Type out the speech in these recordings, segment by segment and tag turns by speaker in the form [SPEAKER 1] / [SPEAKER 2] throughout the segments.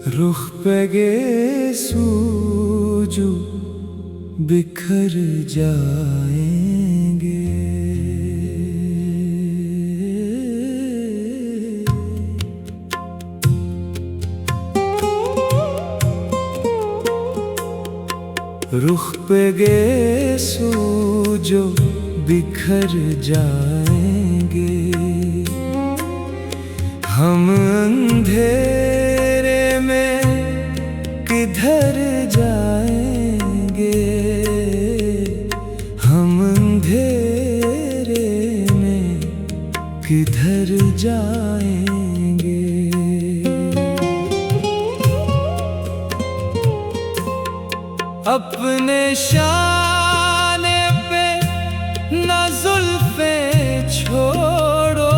[SPEAKER 1] रुख पे सूजू बिखर जाएंगे। रुख पे सूजू बिखर जाएंगे। हम अंधेरे में किधर जाएंगे। हम अंधेरे में किधर जाएंगे। अपने शाने पे ना जुल्फे छोड़ो।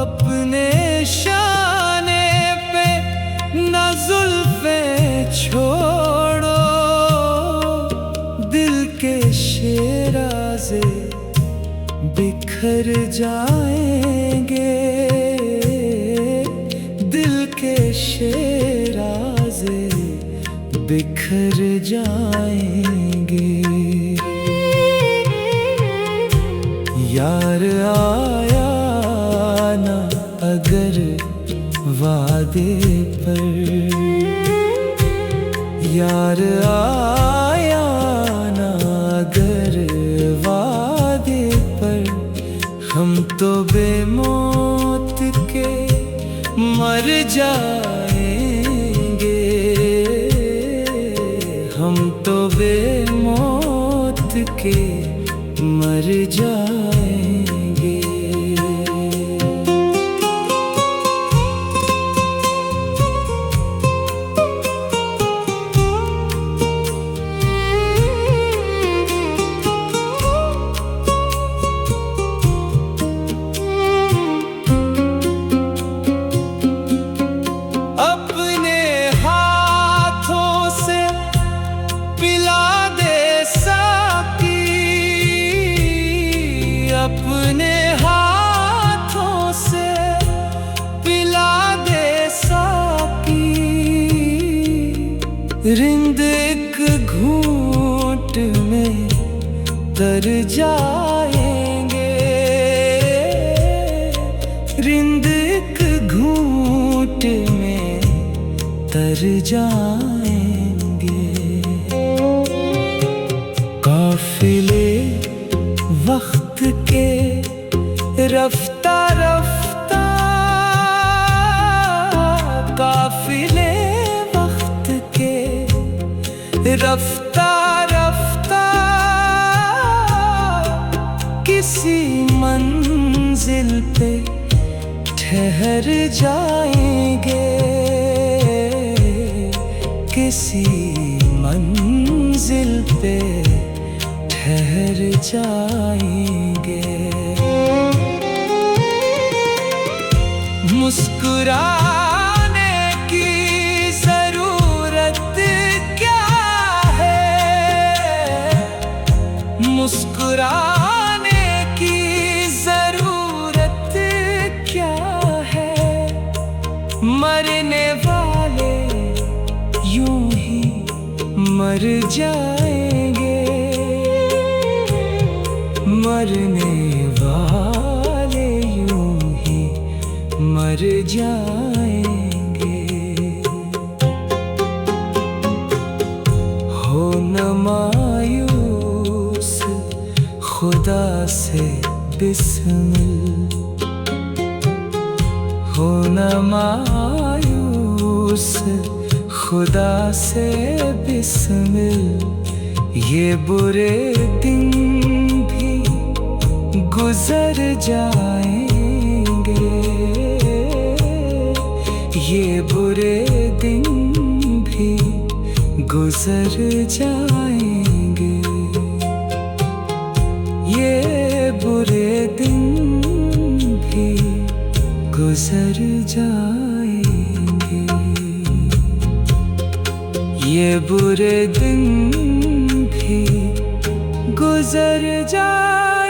[SPEAKER 1] अपने शाने पे ना जुल्फे छोड़ो। दिल के शेराज़े बिखर जाएंगे। दिल के शेराज़े बिखर जाएंगे। यार आया ना अगर वादे पर। यार आया ना अगर वादे पर। हम तो बेमौत के मर जाएंगे। हम तो बेमौत के मर जाएंगे। अपने हाथों से पिला दे साकी। अपने हाथों से पिला दे साकी। रिंद एक घूंट में तर जाएंगे। रिंद एक घूंट में तर जाएंगे। काफिले वक्त के रफ्ता रफ्ता। काफिले वक्त के रफ्ता रफ्ता। किसी मंजिल पे ठहर जाएंगे। किसी मंजिल पे ठहर जाएंगे। मुस्कुराने की जरूरत क्या है। मुस्कुराने की जरूरत क्या है। मरने वाले यूं ही मर जाएंगे। मरने वाले यूं ही मर जाएंगे। हो न मायूस खुदा से बिस्मिल। हो न मायूस खुदा से बिस्मिल। ये बुरे दिन भी गुजर जाएंगे। ये बुरे दिन भी गुजर जाएंगे। ये बुरे दिन भी गुजर जाएंगे। ये बुरे दिन भी गुजर जाएंगे।